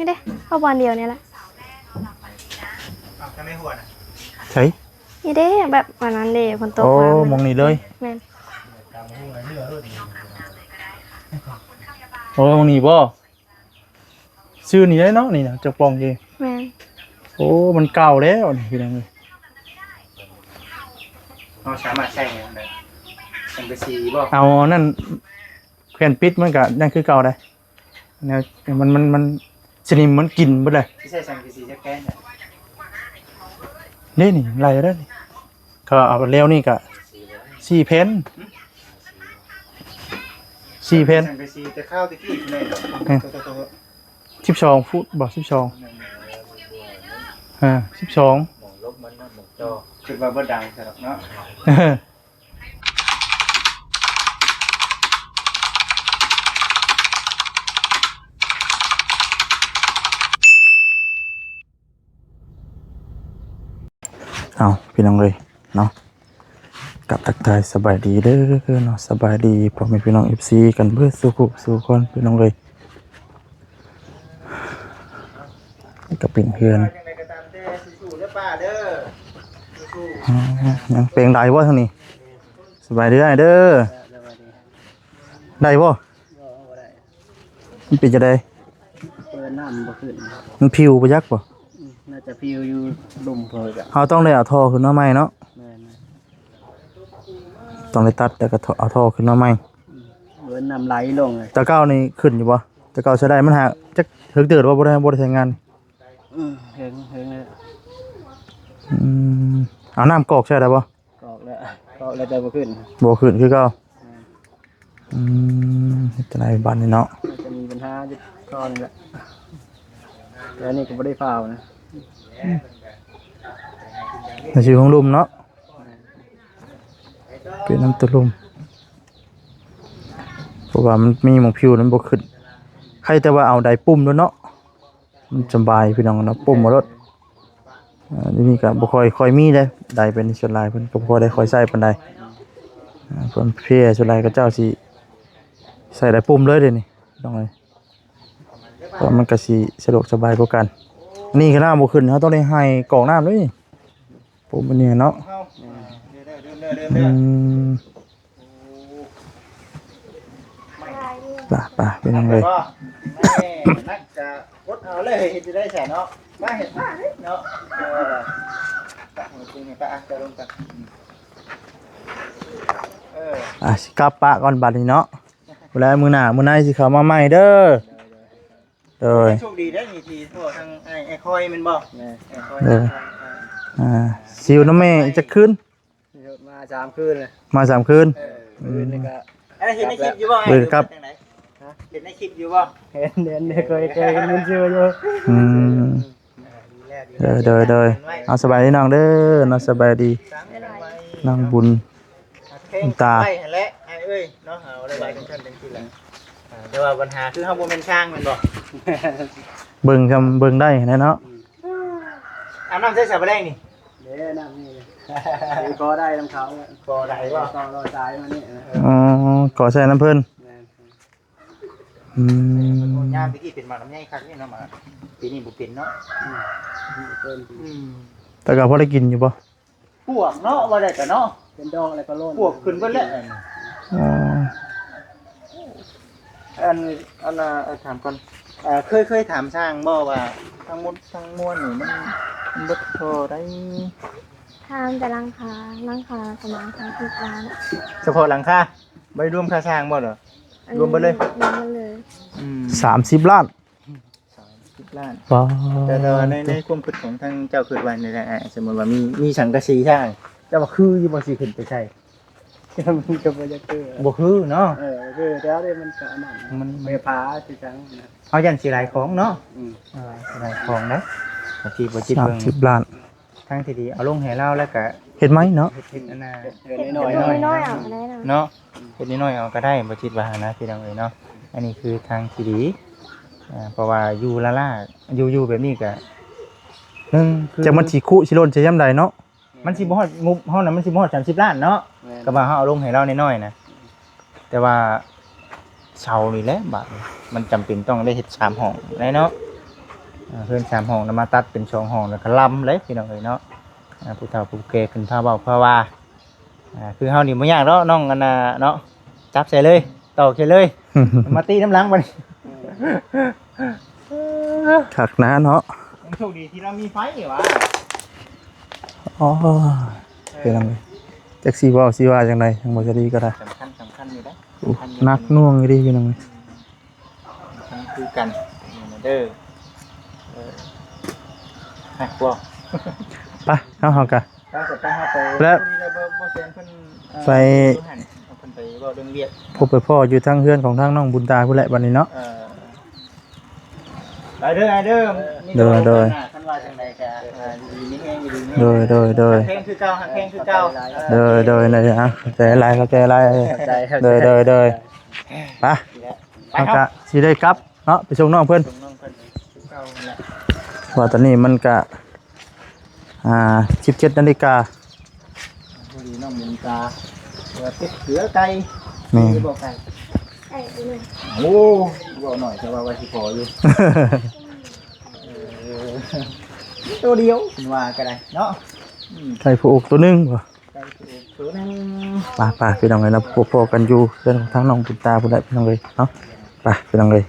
นี่เด้เข้าบอลเดียวนี่แหละทำไม่หัวนะใช่นี่เด้แบบวันนั้นเด้ฝนตกโอ้มาม องนี่เลยแม่นโอ้มองนี่บ่ชื่อนี่ได้เนาะนี่นะจะปองดีแม่นโอ้มันเก่าแล้วนี่พี่น้องเอ้ยเราสามารถใช้ได้สังกะสีบ่เอานั่นแผ่นปิดมันก็ยังคือเก่าได้แนวมันสนิมมันกินเบิดเลยที่ใช้สังกะสีจะแก้เนี่ยนี่ไรได้นี่ก็เอาเร็วนี่ก็4 เพน4 เพนสังกะสีจะเข้าตะกี้เลย12 ฟุตบ่12หมองลบมันนะหมองจอคือว่าบ่ดังสำหรับเนาะเอาพี่น้องเลยเนาะกับทักทายสบายดีเด้อเนาะสบายดีพ่อแม่พี่น้อง FC กันเพื่อสู่คนพี่น้องเลยกับเป็นเพื่อนยังเพลงได้บ่ทางนี้สบายดีเด้อได้บ่มันเป็นจะได้เปิดน้ำบ่ขึ้นมันผิวบ่ยักบ่น่าจะพิวอยู่ลุ่มเพิ่นอ่ะเฮาต้องได้เอาท่อขึ้นมาใหม่เนาะต้องได้ตัดแล้วก็เอาท่อขึ้นมาใหม่เปิดน้ำไหลลงเลยตะเก้านี่ขึ้นอยู่บ่ตะเก้าใช้ได้มันหาจักถึงเดือดว่าบ่ได้ใช้งานเฮงเลยเอาน้ำกอกใช่ได้บ่กอกแล้วแต่บ่ขึ้นคือเก่าจะได้บ้านนี่เนาะจะมีปัญหาจุดก้อนนี่แหละแต่นี่ก็บ่ได้ฟาวนะในชื่อของลุมเนาะเป็นน้ำตะลุมเพราะว่ามันมีหมองผิวนั้นบ่ขึ้นใครแต่ว่าเอาได้ปุ่มแล้วเนาะมันสบายพี่น้องเนาะปุ่มมารถนี่ก็บ่ค่อยมีเด้ได้เป็นส่วนหลายเพิ่นก็บ่ได้ค่อยใช้ปานใดเพิ่นเพียส่วนหลายก็เจ้าสิใส่ได้ปุ่มเลยเด้นี่ต้องเลยเพราะมันก็สิสะดวกสบายกว่ากันนี่ก็น้ำบ่ขึ้นเฮาต้องได้ให้กรอกน้ำเลยปุ่มอันนี้เนาะป่ะเป็นยังไงนักจะกดเอาเลยเห็นจะได้แฉเนาะมาเห็นผ้าเนาะตักหัวจริงเนี่ยป้าจะลงตักสิกลับปะก่อนบัดนี้เนาะเวลามื้อหน้าสิเข้ามาใหม่เด้อโชคดีได้มีทีทั่วทางไอ้คอยมันบ่ไอ้คอยซิวน้ำแม่จะขึ้นมา3 คืนเลยมา3 คืนนี่ก็เห็นในคลิปอยู่บ่เบิ่งครับเห็นในคลิปอยู่บ่เห็นเคยกันมันชื่ออยู่เด้อเอาสบายดีน้องเด้อน้องสบายดีน้องบุญตาและไอ้เอ้ยเนาะเอาได้ใบกันชั้นจังซี่แหละแต่ว่าปัญหาคือเฮาบ่แม่นช่างแม่นบ่เบิ่งได้แน่เนาะเอาน้ำใส่แรงนี่เด้น้ำนี่ก็ได้น้ำเขาก็ได้บ่ก็รอสายมานี่ขอใส่น้ำเพิ่นยามตะกี้เป็นหมาน้ำใหญ่คักนี่เนาะหมาปีนี้บ่เป็นเนาะแต่ก็พอได้กินอยู่บ่พวกเนาะบ่ได้ก็เนาะเป็นดอกแล้วก็โลนพวกขึ้นเบิดแล้วอันถามก่อนเคยถามช่างบ่ว่าทั้งหมดทั้งมวลนี่มันบ่พอได้ทำแต่หลังคาประมาณ30 ล้านเฉพาะหลังคาไม่รวมค่าสร้างบ่เหรอรวมไปเลย30 ล้าน30 ล้านแต่ในความคิดของทางเจ้าคิดว่าในสมมุติว่ามีสังกะสีช่างแต่ว่าคืออยู่บ่สิขึ้นไปใช่มันก็บ่จะบ่คือเนาะคือแล้วนี่มันก็อันนั้นมันไม่พาสิจังเฮายันสิหลายของเนาะหลายของนะบ่จิเบิ่ง30 ล้านทางที่ดีเอาลงให้เราแล้วก็เฮ็ดไหมเนาะเฮ็ดอันน่ะน้อยเอาก็ได้เนาะเฮ็ดน้อยเอาก็ได้บ่คิดว่านะพี่น้องเอ้ยเนาะอันนี้คือทางที่ดีเพราะว่าอยู่ล่าอยู่แบบนี้ก็จะมันสิคุสิล้นสิยามใดเนาะมันสิบ่ฮอดงบเฮาน่ะมันสิบ่ฮอด30 ล้านเนาะก็ว่าเฮาเอาลงให้เราน้อยๆนะแต่ว่าเช่านี่แหละบาดมันจำเป็นต้องได้เฮ็ด3 ห้องได้เนาะ เพื่อน3ห้องแล้วมาตัดเป็น2ห้องแล้วก็ลำเลยพี่น้องเอ้ยเนาะผู้เฒ่าผู้แก่ขึ้นพาเว้าพาว่าคือเฮานี่บ่ยากเนาะน้องอันน่ะเนาะจับใส่เลยตอกใส่เลย มาตีน้ำหลังบัดนี้ คักนะเนาะ ยังโชคดีที่เรามีไฟนี่หว่า อ๋อเป็นจังไดแท็กซี่เว้าสิว่าจังไดทางบ่จะดีก็ได้ สำคัญอยู่นะ อู้นักหน่วงอยู่ดีพี่น้องเอ้ย คือกันเด้อฮะพวก ไปเฮาก็ ถ้าจะไปหาไป แล้ว บ่เซ็นเพิ่น ไป เพิ่นไปเว้าเรื่องเรียก พบไปพ่ออยู่ทางเฮือนของทางน้องบุญตาพุ่นแหละบัดนี้เนาะ ไปเด้อ เด้อ ท่านว่าจังได๋ก็ดีนี่เองดีนี่ โดย เพลงคือเก่าหักเพลงคือเก่า โดยเลยอ่ะใจอะไรเข้าใจอะไรโดยไปเอากะสิได้กลับเนาะไปส่งน้องเพิ่น ส่งน้องเพิ่นคือเก่านั่นแหละ ว่าตอนนี้มันก็17 นาฬิกา พอดีน้องมุนตาติดเสือไก่ แม่ บอกไก่ ไก่ตัวหนึ่ง โอ้บอกหน่อยแต่ว่าไว้ที่พออยู่ตัวเดียวว่าก็ได้เนาะ ไก่ผู้อกตัวหนึงบ่ ไก่ตัวนึง ไปพี่น้องเอ้ยนะพบกันอยู่เรื่องของทางน้องบุญตาพุ่นแหละพี่น้องเอ้ยเนาะไปพี่น้องเอ้ย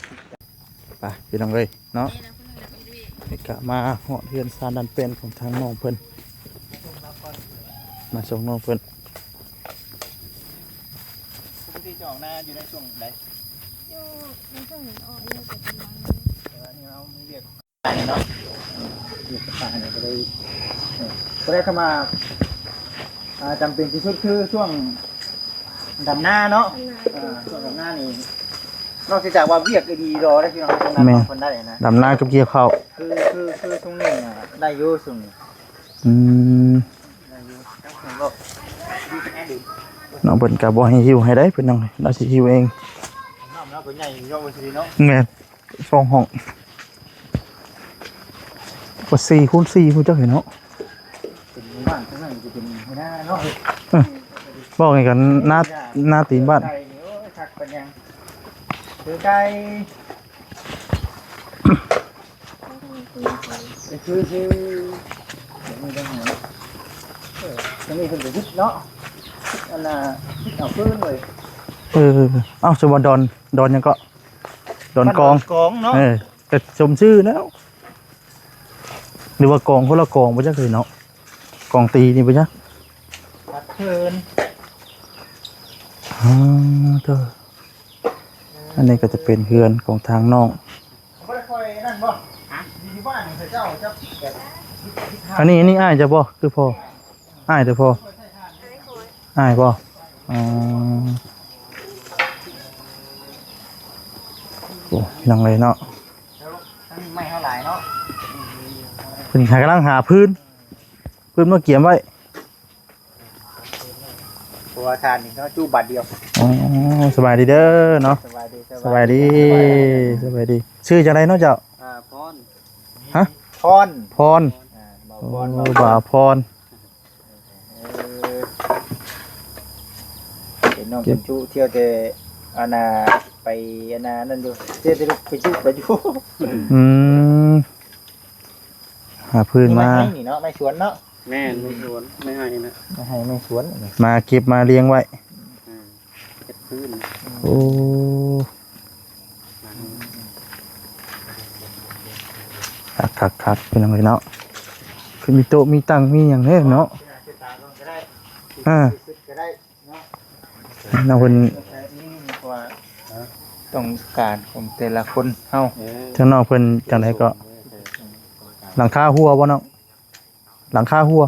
ไปพี่น้องเอ้ยเนาะกะมาเหาะเฮือนซานดันเป็นของทางน้องเพิ่นมาส่งน้องเพิ่น ปกติจะออกหน้าอยู่ในช่วงใด โยในช่วงหนึ่งออกเยอะกว่าประมาณ แต่ว่านี่เราไม่เรียกเนาะเรียกป่าเนี่ยก็ได้เข้ามาจำเป็นที่สุดคือช่วงดำหน้าเนาะ ช่วงดำหน้านี่นอกจากว่าเวียกดีรอได้พี่น้องตรงนั้นคนได้นะ ดำนากับเกี่ยวข้าว คือตรงนี้ได้อยู่ตรงนี้ อืม ได้อยู่แล้วก็ดีแค่ดี น้องเพิ่นก็บ่ให้หิวให้ได้เพิ่นน้องเราสิหิวเอง น้ำเนาะเป็นใหญ่ยอดบนสีเนาะ แม่น2ห้องก็4คูณ4ผู้เจ้าเห็นเนาะ เป็นบ้านข้างในจะเป็นหัวหน้าเนาะ บอกให้กันหน้าตีนบ้าน ไก่โอ้ยชักเป็นยังคือไก่ คือมีปัญหาจะมีคนจะยึดเนาะอันน่ะเอาพื้นเลย เอ้าสวัสดอนยังก็ดอนกอง กองเนาะ แต่ชมชื่อแล้วหรือว่ากองคนละกองบ่จักเลยเนาะกองตีนี่บ่จัก พัดเพลิน เด้ออันนี้ก็จะเป็นเฮือนของทางน้อง เขาไม่ได้คอยนั่นบ่ดีบ้านเจ้าแบบ อันนี้อ้ายจะบ่คือพ่ออ้ายเด้อพ่ออ้ายบ่อ๋อโอ้ยยังเลยเนาะ ทั้งไม่เท่าไหร่เนาะ เพิ่นกำลังหาพื้นมาเกี่ยมไว้ ตัวทานนี่ก็จูบบาทเดียว อ๋อสบายดีเด้อเนาะ สบายดี สบายดีชื่อจังไดเนาะเจ้า พร ฮะ พร พร บ่าว โอ้ พร บ่าวพร เห็นน้องเป็นจูเที่ยวแต่อาณาไปอาณานั่นอยู่เที่ยวแต่ไปจูไปจู อืมหาพื้นมา ไม่นี่เนาะไม่สวนเนาะ แม่ไม่สวนไม่ให้นะ ไม่ให้ไม่สวน มาเก็บมาเลี้ยงไว้ เก็บพื้น โอ้คักเป็นยังไงเนาะคือมีโต๊ะมีตังมีอย่างนี้เนาะน้องคน ต้องการของแต่ละคนเฮา ทางนอกเพิ่นจังไดก็หลังคาหัวบ่น้องหลังคาหัว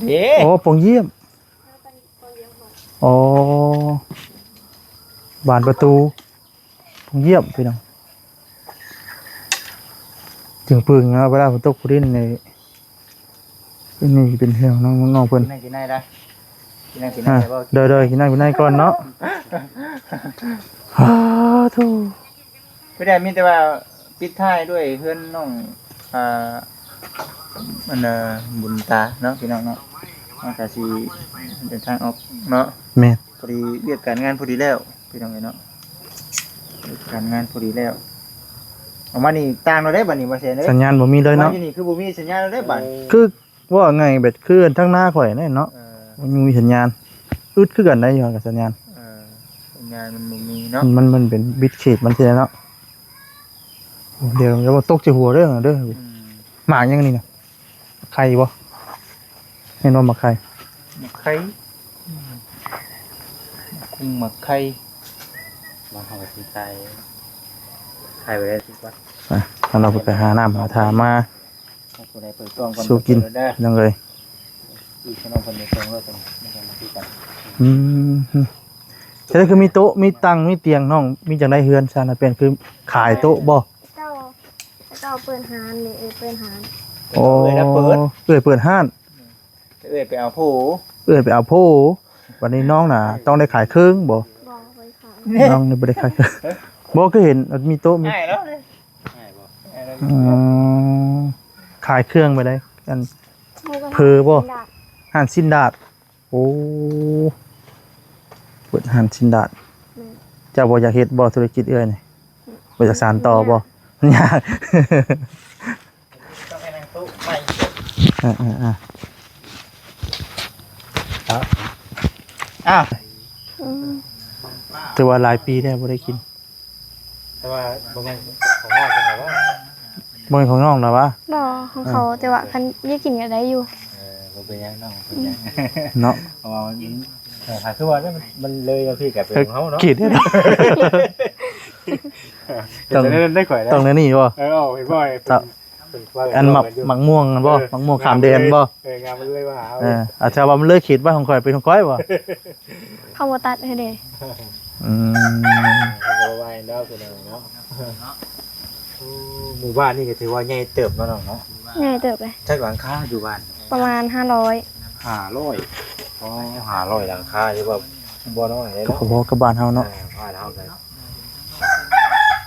เด้ โอ้ปงเยี่ยมอ๋อบานประตูปงเยี่ยมพี่น้องจึงปึงนะเวลาฝนตกฝนดินในนี่เป็นเรื่องน้องเพิ่น กินได้ได้กินได้บ่ เด้อกินได้ก่อนเนาะฮ่าโธ่ ไม่ได้มีแต่ว่าปิดท้ายด้วยเพื่อนน้องมันบุญตาเนาะพี่น้องเนาะมาก็สิเดินทางออกเนาะ แม่น พอดีเรียกการงานพอดีแล้วพี่น้องเนาะ การงานพอดีแล้วออกมานี่ต่างเราได้บัดนี้บ่เสียเด้ สัญญาณบ่มีเลยเนาะ อยู่นี่คือบ่มีสัญญาณเราได้บัด คือว่าไงแบบคือทั้งหน้าข่อยนี่เนาะ มันมีสัญญาณอึดคือกันได้อยู่กับสัญญาณ สัญญาณมันบ่มีเนาะ มันเป็นบิตเขตมันสิเนาะโอ้เดี๋ยวจะมาตกใจหัวเด้อหมากยังนี่น่ะไข่บ่เห็นว่าหมากไข่ หมักไข่กุ้งหมักไข่ มาหาที่ใจใครไปได้ทุกวัน ถ้าเราไปหาน้ำหาทามา ผู้ใดเปิดกล้องก่อน สู้กิน ได้ ยังเลย อีกน้องเพิ่นได้ส่งแล้วเพิ่นมาที่กัน ใช่คือมีโต๊ะมีตังมีเตียงน้องมีจังได้เฮือนซานะเป็นคือขายโต๊ะบ่ เจ้าเปิดหานนี่เปิดหาน โอ้เปิดห้าน ไปเอาผู้ ไปเอาโพวันนี้น้องน่ะต้องได้ขายเครื่องบ่ บอกไว้ค่ะ น้องนี่บ่ได้ขายเครื่องบ่ก็เห็นมีโต๊ะมี ง่ายแล้วเลย ง่ายบ่ ง่ายแล้ว ขายเครื่องไปได้กัน เพอบ่ ห่านสินดาดโอ้เปิดห่านสินดาดเจ้าบ่อยากเฮ็ดบ่ธุรกิจเอ้ยนี่บ่อยากสานต่อบ่มันยาก ต้องให้นางตู้ใหม่ อ่าอ้าว แต่ว่าหลายปีแล้วบ่ได้กิน แต่ว่าบางอย่างของเราเป็นแบบว่า บ่เป็นของน้องล่ะวะ บ่ของเขาแต่ว่าคันยี่กินก็ได้อยู่ บ่เป็นยังน้องเป็นยัง เนาะ เพราะว่าหาคือว่ามันเลยกับพี่กับเป็นของเขาเนาะ กินได้ ได้ข่อยได้ ต้องแนวนี้บ่ เอาเห็นบ่อย อันหมักม่วงบ่หมักม่วงขามแดนบ่ งานมันเลยว่าหา อาจจะว่ามันเลยคิดว่าของข่อยเป็นของก้อยบ่ เข้าบ่ตัดให้เด้ อืม เอาไว้แล้วคือเนาะหมู่บ้านนี่ก็ถือว่าใหญ่เติบเนาะน้องเนาะ ง่ายเติบเลย จักหลังคาอยู่บ้าน ประมาณ500 500อ๋อ500หลังคาใช่ป่ะบ่น้อยเลย ก็ เนาะ พอกับบ้านเฮาเนาะ บ้านเฮาเลย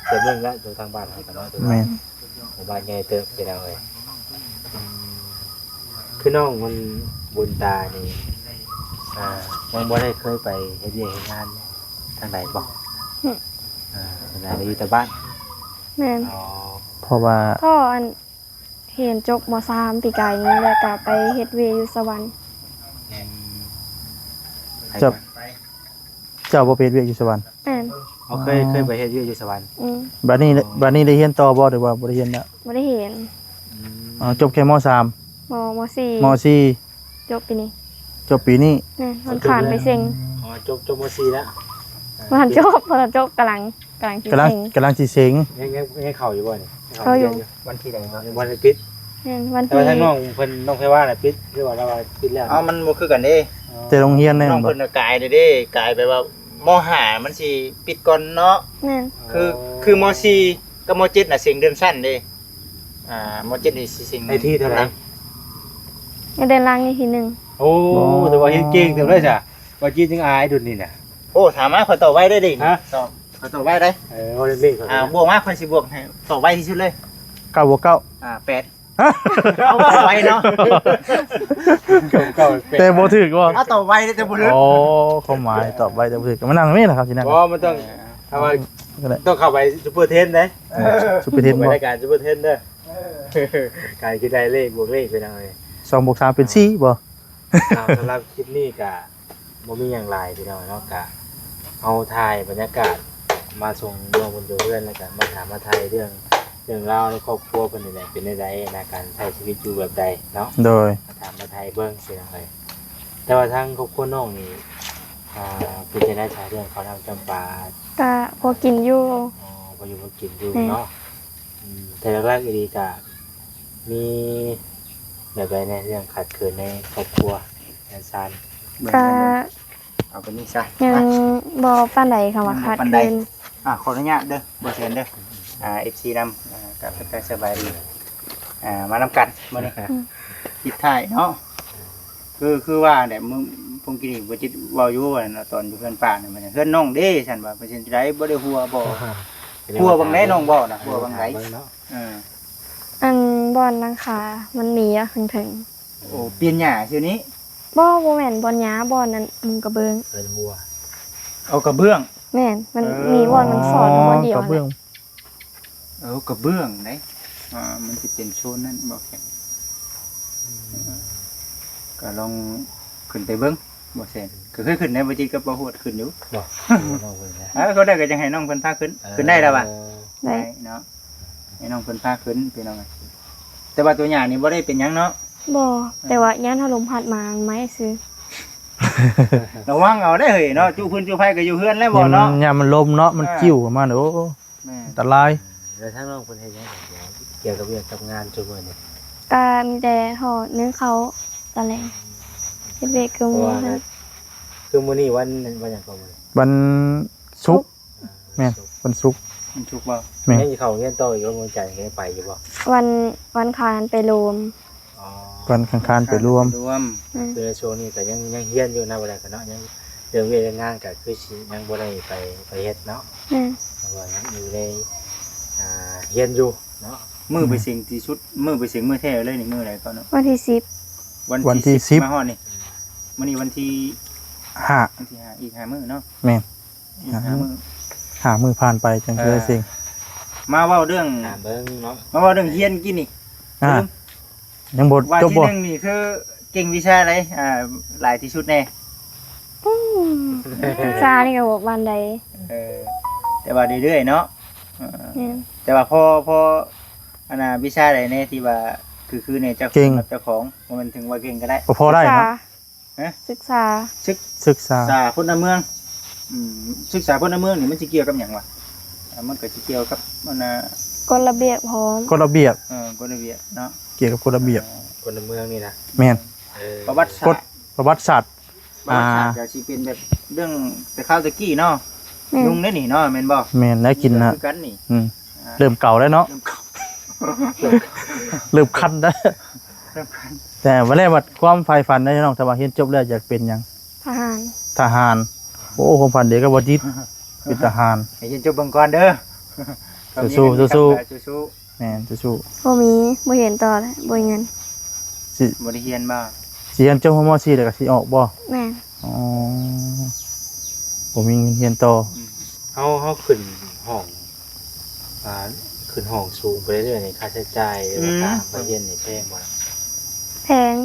เต็มเรื่องแล้วอยู่ทางบ้านเฮากันเนาะ แม่น หมู่บ้านใหญ่เติบไปแล้วเลยคือน้องมันบุญตานี่ยังบ่ได้เคยไปเฮ็ดเวียกเฮ็ดงานทางใดบ่ทางใดอยู่แต่บ้าน แม่น อ๋อ เพราะว่า ก็อันเห็นจบม3ปีกายนี้แล้วก็ไปเฮ็ดเวยอยู่สวรรค์ เจ้าบ่เป็นเวียกอยู่สวรรค์ แม่น เขาเคยไปเฮ็ดเวียกอยู่สวรรค์ บัดนี้ได้เรียนต่อบ่หรือว่าบ่ได้เรียนแล้ว บ่ได้เห็น จบแค่ม .3 ม ม .4 .4 จบปีนี้ จบปีนี้ แม่นมันผ่านไปเซ็ง อ๋อจบม .4 แล้ว มันจบกำลังสิ กำลัง เซ็ง กำลังสิเซ็ง ยังเข้าอยู่บ่นี่ เข้าอยู่ วันที่ใดครับ วันปิด แม่นวัน แต่ ที่ ว่าทางน้องเพิ่นน้องไผว่าน่ะปิดหรือว่าเราว่าปิดแล้ว เอามันบ่คือกันเด้ แต่โรงเรียนแน่ น้อง บ่ เพิ่นน่ะกายเด้กายไปว่าม.5มันสิปิดก่อนเนาะ แม่น คือม.4 กับม.7น่ะเสียงเดือนสั้นเด้ม.7นี่สิเสียง ในที่เท่าไหร่ เดินล่างอีกทีหนึง โอ้แต่ว่าเฮ็ดเก่งเต็มเลยจ้ะว่าจีจึงอายดุนนี่น่ะ โอ้ถามมาขอยตอบไว้ได้ดิ ฮะ ตอบขอยตอบไว้ได้ ว่าเล่นๆ บวกมาขอยสิบวกให้ตอบไว้ที่สุดเลย 9บวก9 8เอาตอบไว้เนาะ เก่า แต่บ่ถูกบ่ เอาตอบไว้ได้แต่บ่รู้ อ๋อความหมายตอบไว้แต่บ่ถูกก็มานั่งนี่แหละครับสินั่ง เพราะมันต้องถ้าว่า ก็ได้ ต้องเข้าไปซุปเปอร์เทนเด้ ซุปเปอร์เทน ไป บ่ รายการซุปเปอร์เทนเด้อการคิดได้เลขบวกเลขไปหน่อย 2บวก3เป็น4บ่ สำหรับคลิปนี้ก็บ่มีหยังหลายพี่น้องเนาะก็เอาถ่ายบรรยากาศมาส่งน้องบนตัวเพื่อนแล้วกันมาถามมาไทยเรื่องราวในครอบครัวเพิ่นนี่แหละเป็นได้ใดในการใช้ชีวิตอยู่แบบใดเนาะ โดย มาถามมาไทยเบิ่งสิจังไดแต่ว่าทางครอบครัวน้องนี่เป็นจะได้ใช้เรื่องเขาวนำจำปา ก็พอกินอยู่ บ่อยู่บ่กินอยู่เนาะแต่แรกๆอีดีก็มีแบบใดในเรื่องขัดเขินในครอบครัวแอนซาน ก็ เอาไปนี่ซะ ยังบ่ปานใดค่ะว่าขาด บ่ปานใด เกิน ขออนุญาตเด้อบ่เชิญเด้อFC นำกับเป็นสบายดีมานำกันมื้อนี้คิดท้ายเนาะคือว่าเนี่ยมึงผมกินบ่จิตเว้าอยู่ว่าน่ะตอนอยู่เพื่อนป่านี่มันเพื่อนน้องเด้ฉันว่าเปอร์เซ็นต์สิได้บ่ได้หัวบ่หัวบางไหนน้องบ่น่ะหัวบางไหน อันบอนนังขามันหนีอะถึง โอ้เปลี่ยนหญ้าซื่อนี้ บ่แม่นบอนหญ้าบอนนั้นมุงกระเบิง เป็นหัว เอากระเบื้อง แ แม่นมันมีบ่อนมันสอนบ่อนเดียว กระเบื้อง กระเบื้องเด้มันสิเป็นโซนนั้นบ่แข็งก็ลองขึ้นไปเบิ่งบ่แซ่นก็เคยขึ้นในบ่จิตกับบ่ฮวดขึ้นอยู่ บ่น้องเพิ่นนะ เขาได้ก็จังให้น้องเพิ่นพาขึ้นได้แล้วว่ะ ได้ เนาะให้น้องเพิ่นพาขึ้นพี่น้องแต่ว่าตัวอย่างนี่บ่ได้เป็นหยังเนาะ บ่แต่ว่าย่านถล่มพัดมาไหมซื้อ ระวังเอาได้เฮ้ยเนาะจูพื้นจูไผก็อยู่เฮือนแล้วบ่เนาะ ยามมันลมเนาะมันกิ้วออกมาโอ้ แม่ อันตราย แล้วถ้าน้องเพิ่นเฮ็ดหยังเกี่ยวกับเรื่องกับงานจุมื้อนี้ ก็มีแต่ห่อเนื้อเขาตะแลงเฮ็ดเวกคือหมูนะ คือมื้อนี้วันหยังก็มื้อนี้ วันศุกร์แม่นวันศุกร์ มันชุกบ่ แม่น ยังสิเข้าเรียนต่ออีกบ่มื้อใจยังไปอยู่บ่ วันคานไปรวม อ๋อ วันคังคารไปรวม คือในช่วงนี้ก็ยังเฮียนอยู่นะบ่ได้ก็เนาะยังเรื่องเวียนงานก็คือสิยังบ่ได้ไปเฮ็ดเนาะ อืม เพราะว่ายังอยู่ในเฮียนอยู่เนาะ มือไปสิงที่ชุดมือไปสิงมือแท้เลยนี่มืออะไรก่อนเนาะ วันที่ วันที่10 มาฮอดนี่มื้อนี้วันที่ 5 วันที่5อีก5มื้อเนาะ แม่น อีก5มื้อ 5มื้อผ่านไปจังสิได้สิ่ง มาเว้าเรื่อง ถามเบิ่งเนาะ มาเว้าเรื่องเฮียนกินนี่ ยังบ่ ว่า จบ ที่ บ่ หนึงนี่คือเก่งวิชาอะไรหลายที่สุดแน่ 10ศึกษานี่ก็บอกวันใด แต่ว่าเรื่อยๆเนาะ แม่น แต่ว่าพออันน่ะวิชาใดแน่ที่ว่าคือในเจ้าเจ้าของมันถึงว่าเก่งก็ได้ ก็พอได้เนาะ ศึกษา ศึกษา ศึกษาพลเมืองศึกษาพลเมืองนี่มันสิเกี่ยวกับหยังวะมันก็สิเกี่ยวกับมันน่ะ กฎระเบียบพร้อม กฎระเบียบ กฎระเบียบเนาะ เกี่ยวกับกฎระเบียบ คนในเมืองนี่นะ แม่น ประวัติศาสตร์ ประวัติศาสตร์ ประวัติศาสตร์ก็สิเป็นแบบเรื่องแต่ข้าวตะกี้เนาะ แม่น ยุงได้นี่เนาะแม่นบ่ แม่นแล้วกินนะ คือกันนี่ เริ่มเก่าแล้วเนาะ เริ่มเก่า เริ่มคันแล้ว เริ่มกัน แต่ว่าแรกว่าความใฝ่ฝันได้น้องแต่ว่าเรียนจบแล้วอยากเป็นหยัง ทหาร ทหารโอ้ความฝันเด็กก็บ่จิตเป็นทหาร ให้เห็นจบเบิ่งก่อนเด้อ สู้ๆ สู้ แม่นสู้ บ่มีบ่เห็นต่อแล้วบ่มีเงิน ๆสิ ๆบ่ได้เรียนบ่ สิเรียนจบม .4 แล้วก็สิออกบ่ แม่น อ๋อบ่มีเงินเรียนต่อ เขาขึ้นห้องขึ้นห้องสูงไปเรื่อยๆในค่าใช้จ่ายราคาไปเย็นในแพงบ่ล่ะ แพง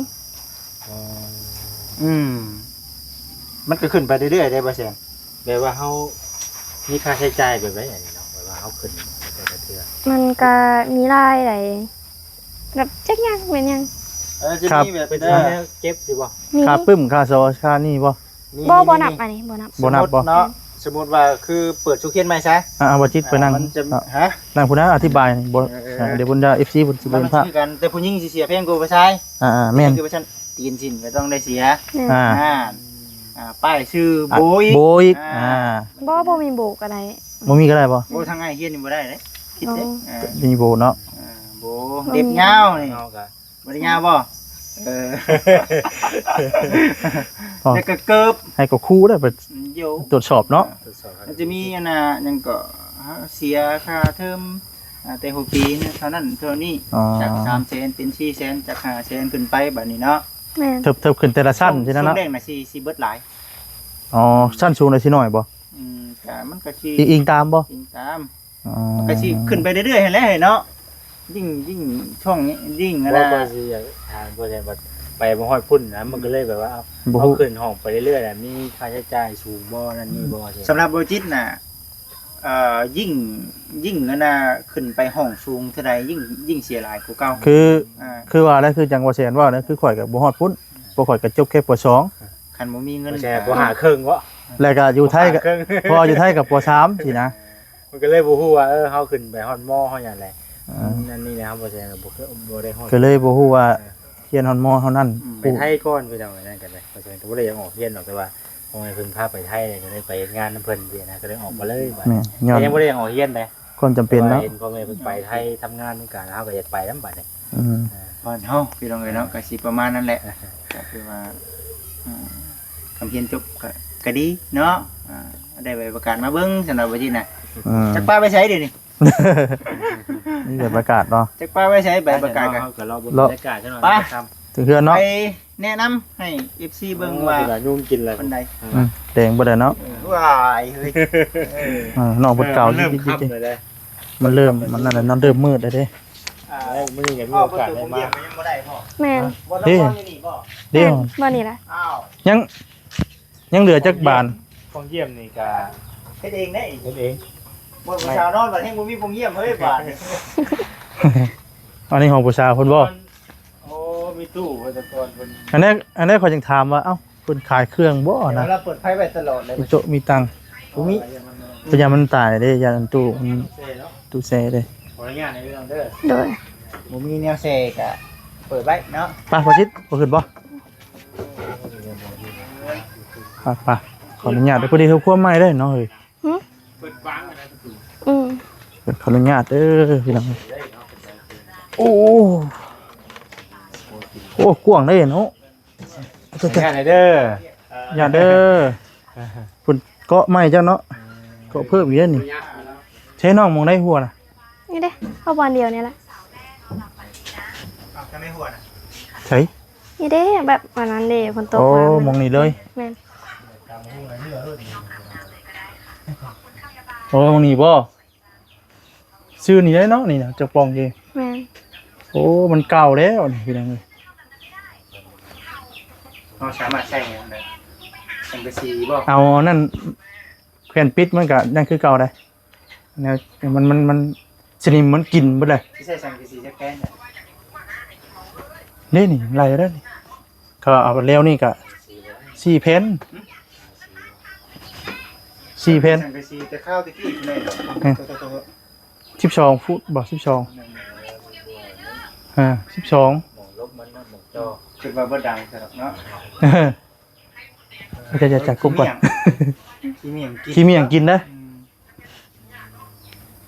มันก็ขึ้นไปเรื่อยๆได้บ่แซม แบบว่าเขามีค่าใช้จ่ายแบบไหนอย่างนี้เนาะแบบว่าเขาขึ้นแต่ละเทื่อ มันก็มีรายได้แบบจักอย่างเป็นหยัง จะมีแบบ เป็น เอ ค่า อ เก็บสิบ่ มี ค่าปึ้มค่าซอค่านี่บ่ บ่นับอันนี้บ่นับ บ่นับบ่ เนาะสมมุติว่าคือเปิดชุกเขียนใหม่ซะ บ่จิตไปนั่ง มันจะฮะ นั่งพุ่นนะอธิบายนี่บ่เดี๋ยวพุ่นจะ FC พุ่นสิ มั เบิ่ น งภาพ คือกันแต่ผู้หญิงสิเสียแพงกว่าผู้ชาย แม่น คือผู้ชายตีนชินก็ต้องได้เสีย แม่น อ่า ป้ายชื่อโบย โบย บ่มีโบกอะไร บ่มีก็ได้บ่ โบทางไงเฮียนนี่บ่ได้เด้คิดเด้ มีโบเนาะ โบเด็บยาวนี่ เอาก็ บ่ได้ยาวบ่แล้วก็เกิบ ให้ก็ครูได้ไป อยู่ ตรวจสอบเนาะ ทดสอบครับ มันจะมีอันน่ะยังก็เสียค่าเทอมแต่6ปีเนี่ยเท่านั้นเท่านี้ อ๋อ จาก300,000เป็น400,000จาก500,000ขึ้นไปบัดนี้เนาะ แม่น เทิบขึ้นแต่ละชั้นใช่นั้นเนาะ ช่วงแรกน่ะสิเบิดหลาย อ๋อชั้นสูงได้สิน้อยบ่ ก็มันก็สิ อิงตามบ่ อิงตาม อ๋อ ก็สิขึ้นไปเรื่อยๆหั่นแหละเนาะยิ่งช่องนี้ยิ่งอะ ว่า นะ ก็สิอยากทานบ่ได้ว่าไปบ่ฮอดพุ่นนะมันก็เลยแบบว่าเอา บ่ เขา ฮู้ ขึ้นห้องไปเรื่อยๆน่ะมีค่าใช้จ่ายสูงบ่นั่นนี่บ่ใช่ สำหรับโบจิตน่ะยิ่งอันน่ะขึ้นไปห้องสูงเท่าใดยิ่งเสียหลายกว่าเก่า คือว่าแล้วคือจังว่าแสนว่านะคือข่อยก็บ่ฮอดพุ่นบ่ข่อยก็จบแค่ป คันบ่มีเงิน บ่ใช่บ่หาเครื่องวะ .2 แล้วก็อยู่ไทยก็ เครื่อง พออยู่ไทยกับป .3 สินะ มันก็เลยบ่ฮู้ว่าเฮาขึ้นไปฮอดมอเฮาหยังแหละนั่นนี่นะครับบ่ใช่บ่ได้ฮอด ก็เลยบ่ฮู้ว่าเรียนฮอดมเท่านั้น ไปไทยก่อนไปจังไดนั่นกันเลยบ่ใช่ก็บ่ได้ยังออกเรียนหรอกแต่ว่าคงให้เพิ่นพาไปไทยเลยก็เลยไปงานนำเพิ่นสินะก็เลยออกมาเลยบัด แม่ย้อน แต่ยังบ่ได้ยังออกเรียนเลย ความจำเป็นเนาะ เห็นพ่อแม่เพิ่นไปไทยทำงานด้วยกันเฮาก็อยากไปนำบัดนี้ อืม บ้านเฮาพี่น้องเอ้ยเนาะก็สิประมาณนั้นแหละก็คือว่าคำเพียนจบก็ดีเนาะได้ใบประกาศมาเบิ่งสำหรับโบจิตน่ะ อืม จักป้าไปใช้เดี๋ยวนี้ นี่เกิดประกาศเนาะ จักป้าไปใช้ใบประกาศกัน เฮาก็รอบรรยากาศซะหน่อย ไป ครับ ถึงเฮือน ไป เนาะ แนะนำให้ FC เบิ่งว่า ยุ่งกินเลย คนใด แดงบ่ได้เนาะ เออ ว้ายเฮ้ย น้องเพิ่นเก่า เริ่ม จิ๊ ค่ำ ด เลยได้ ๆมันเริ่มมันนั่นแหละมันเริ่มมืดแล้วเด้ มันยังมี พ่อ โอ ประ กาส ตู ได้ ผม มา เยี่ยมยังบ่ได้พ่อ แม่น บ่ต้องนอนอยู่นี่พ่อ เดี๋ยว บ่นี่แหละ อ้าว ยังเหลือจักบาน ห้องเยี่ยมนี่ก็ เฮ็ดเองได้ เฮ็ดเอง บ่ผู้ชาวนอนบัดแห่งบ่มีผมเยี่ยมเฮ้ยบาดนี่ อันนี้ของผู้ชายเพิ่นบ่ โอ้มีตู้ไว้แต่ก่อนเพิ่น อันนี้เขาจึงถามว่าเอ้าเพิ่นขายเครื่องบ่ เดี๋ นะ ยวเราเปิดไฟไว้ตลอดเลย มีโต๊ะมีตังค์ บ่มี พยายามมันตายเด้ยานตู้มัน เซ่เนาะ ตู้แซ่เด้ ขออนุญาตในเรื่องเด้อ โดย บ่มีแนวเสกอะเปิดไว้เนาะ ไปพอชิดบ่ขึ้นบ่ไปขออนุญาตเด้อพอดีเขาควบไม้ได้เนาะเฮ้ย เปิดฟังอะไรประตู อืม ขออนุญาตเด้อพี่น้องโอ้โอ้กว้างได้เนาะ ขออนุญาตในเด้อ อย่าเด้อพุ่นเกาะไม้เจ้าเนาะเกาะเพิ่มอีกเด้อนี่ใช้น้องมองได้หัวน่ะ นี่เด้เข้าบอลเดียวนี่แหละ ทำไมหัวน่ะ ใช่ นี่เด้แบบวันนั้นเด้ฝนตก โอ้ มาม องนี่เลย แม่น โอ้มองนี่บ่ชื่อนี่ได้เนาะนี่นะจะปองเอง แม่น โอ้มันเก่าแล้วนี่พี่น้องเอ้ย เราสามารถใช้งานได้สังกะสีบ่ เอานั่นแขวนปิดมันก็นั่นคือเก่าได้แนวมันสนิมมันกินเบิดเลย ที่ใช้สังกะสีจะแก้นน่ะ นี่ไล่แล้วนี่ก็เอาไปแล้วนี่ก็4 เพน4 เพน สังกะสีแต่ข้าวตะกี้พุ่นเลย 12 ฟุตบ่12ห12มองลบมันนะหมองจอ คิดว่าบ่ดังซะดอกเนาะ จะจัดกลุ่มก่อน ขี้เมียงกิน ขี้เมียงกินนะ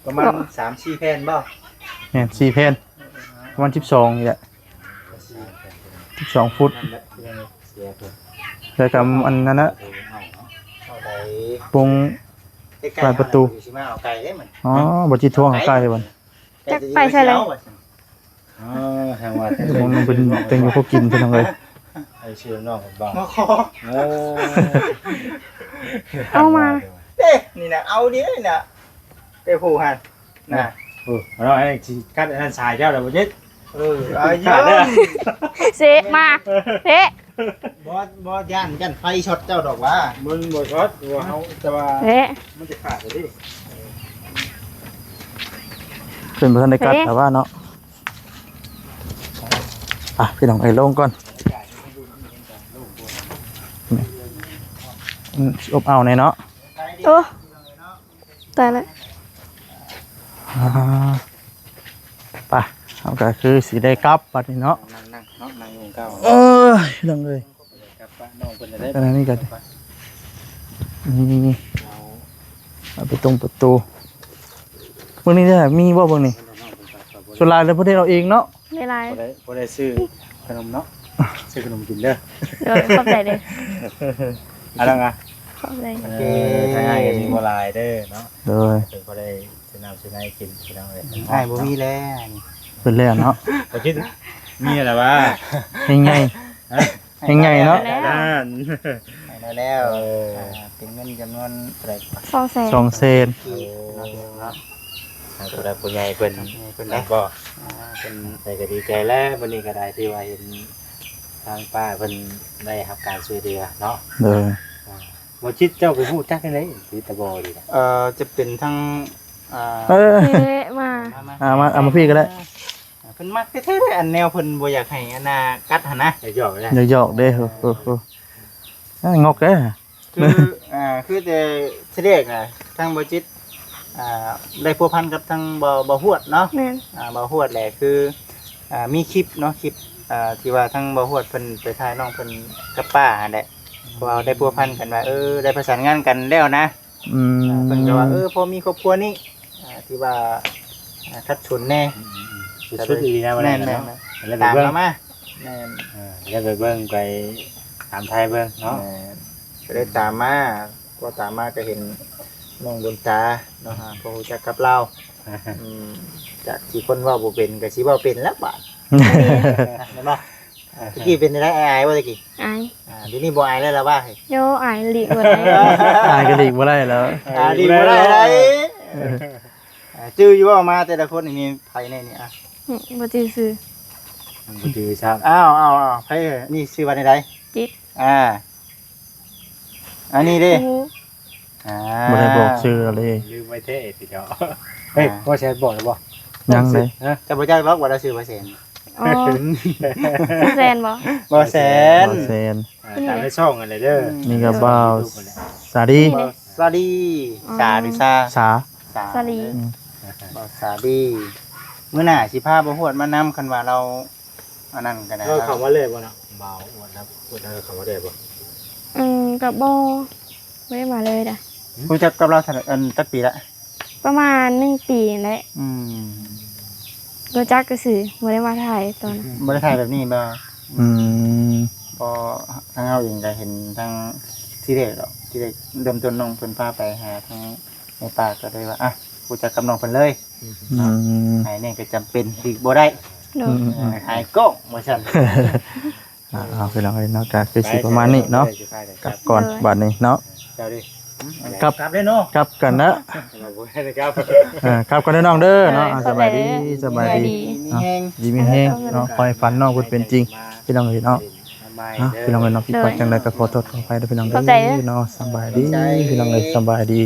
ประมาณ3-4แผ่นบ่ แม่น4 เพนประมาณ12นี่แหละ12 ฟุต นั่นแหละที่ยังเสียเพิ่น แล้วก็อันนั้นนะ เอาได้ ปรุง ใกล้ๆ ประตู สิมาเอาไก่ได้เหมือน อ๋อบ่จิตท่วงใกล้เลยบ่ จักไปใส่เลย อ๋อทางว่า มันเป็นอยู่พวกกินเพิ่นทั้งเลย ไอ้ชื่อน้องผมบอก มาขอ โอ้ เอามา เด้นี่น่ะเอาดินี่น่ะไปผู้หั่นน่ะ โอ้เราไอ้ที่กัดอันนั้นชายเจ้าแล้วบ่จิต อายุ ขาดเด้อ เสะมาเสะ บ่ย่านไฟช็อตเจ้าดอกว่า มันบ่ช็อตว่าเฮาแต่ว่า เสะ มันจะขาดเลยดิ เป็นบ่ทันได้กัดแต่ว่าเนาะพี่น้องไอ้ลงก่อนอบเอาแน่เนาะ โอ้ตายแล้ว ไปเอาก็คือสิได้กลับบัดนี้เนาะ นั่งเนาะนั่งอยู่เก้า เอ้ยพี่น้องเอ้ย กับป้าน้องเพิ่นจะได้ ตอนนี้ก็นี่เอาไปตรงประตูเบิ่งนี่ได้มีบ่เบิ่งนี่ส่วนหลายแล้วประเทศเราเองเนาะ ไม่ไร บ่ได้ซื้อขนมเนาะซื้อขนมกินเด้อ เดี๋ยวขอบใจเด้อ อะไรนะ ขอบใจ โอเคทางง่ายก็มีบ่หลายเด้อเนาะ เลย เพิ่นบ่ได้ซื้อน้ำซื้อในกินพี่น้องเอ้ย ใช่บ่มีแล้ว เป็นแล้วเนาะ บ่คิดมีอะไรวะ ใหญ่ๆใหญ่ๆเนาะ นั่น ให้แล้วเป็นเงินจำนวนเท่าไหร่ 200,000 2 เซน เนาะ ทางผู้ใดผู้ใหญ่เพิ่น เพิ่น นั่ ได้ นก็ เป็น ได้ก็ดีใจแล้ววันนี้ก็ได้ที่ว่าเห็นทางป้าเพิ่นได้รับการช่วยเหลือเนาะ เลย บ่คิดเจ้าไปฮู้จักจังได๋คือตะบ่ดีนะ จะเป็นทั้ง เออ เสะมา เอามาพี่ก็ได้ เพิ่นมักแท้ๆอันแนวเพิ่นบ่อยากให้อันน่ะกัดหั่นนะ อย่าหยอกนะ อย่าหยอกเด้งอกเด้ คือแต่เสด็จน่ะทางบ่จิตได้พัวพันกับทางบ่ฮวดเนาะ แม่น บ่ฮวดแหละคือมีคลิปเนาะคลิปที่ว่าทางบ่ฮวดเพิ่นไปถ่ายน้องเพิ่นกับป้าหั่นแหละเพราะว่าได้พัวพันกันว่าได้ประสานงานกันแล้วนะ เพิ่นก็ว่าพอมีครอบครัวนี้ที่ว่าทัดชนแน่ สุดๆดีนะวัน แม่ นั้น น เนาะ ๆ แล้วไป ตาม เบิ่ง มาแม่น แล้วไปเบิ่งไปถามไทยเบิ่งเนาะ ก็ได้ตามมาก็ตามมาก็เห็นน้องดวงตาเนาะฮะก็รู้จักกับเราจากที่คนเว้าบ่เป็นก็สิเว้าเป็นแล้วบาดแม่นบ่ตะกี้เป็นได้อายๆว่าตะกี้ อาย อ เดี๋ยวนี้บ่อายแล้วล่ะว่า โยอ่านหลีกบ่ได้ อายก็หลีกบ่ได้แล้ว ดีบ่ได้อะไรจื้ออยู่ว่ามาแต่ละคนนี่มีไผแน่นี่อ่ะ บ่จื้อซื่อ มันบ่จือครับ อ้าวไผนี่ชื่อว่าใด จิต อันนี้ดิ ฮู้ บ่ได้บอกชื่อเลย ลืมไว้เท่สิเจ้าเฮ้ยพ่อแชร์บอกแล้วบ่ ยังเลย ฮะ จะบ่จักล็อกว่าเราชื่อว่าแสน อ๋อแซนบ่ บ่แสน บ่แซน ตามในช่องกันเลยเด้อ นี่ก็บ่าวสาดี บ่ซาดีซาหรือซา สา สลี บ่ซาดีมื้อหน้าสิพาบ่ฮวดมานำคันว่าเราอันนั้นกันนะ เราคำว่าเลยบ่เนาะเบาอวดครับอวดได้คำว่าได้บ่ กับบ่บ่ได้มาเลยด่ะ รู้จักกับเราจักปีละ ประมาณ1ปีนั่นแหละ รู้จักก็ซื่อบ่ได้มาถ่ายตอนนั้น บ่ได้ถ่ายแบบนี้บ่ อืม พอทางเฮาเองก็เห็นทางที่แรกดอกที่แรกเริ่มต้นน้องเพิ่นพาไปหาทางในป่าก็เลยว่ารู้จักกับน้องเพิ่นเลย อืม หายนี่ก็จำเป็นอีกบ่ได้ โดย หายกล้องว่าซั่น เอาไปลองเลยเนาะก็คือสิประมาณนี้เนาะกลับก่อนบัดนี้เนาะ เจ้าดิ ครับ กลับเด้อเนาะ กลับกันนะ เราบ่ให้นะครับ ครับกันเด้อน้องเด้อเนาะสบายดีสบายดี มีแฮง ดีมีแฮงเนาะคอยฝันน้องเพิ่นเป็นจริงพี่น้องเอ้ยเนาะพี่น้องเอ้ยเนาะพี่ปัดจังได๋ก็ขอโทษขออภัยด้วยพี่น้องเด้อเนาะสบายดีพี่น้องเอ้ยสบายดี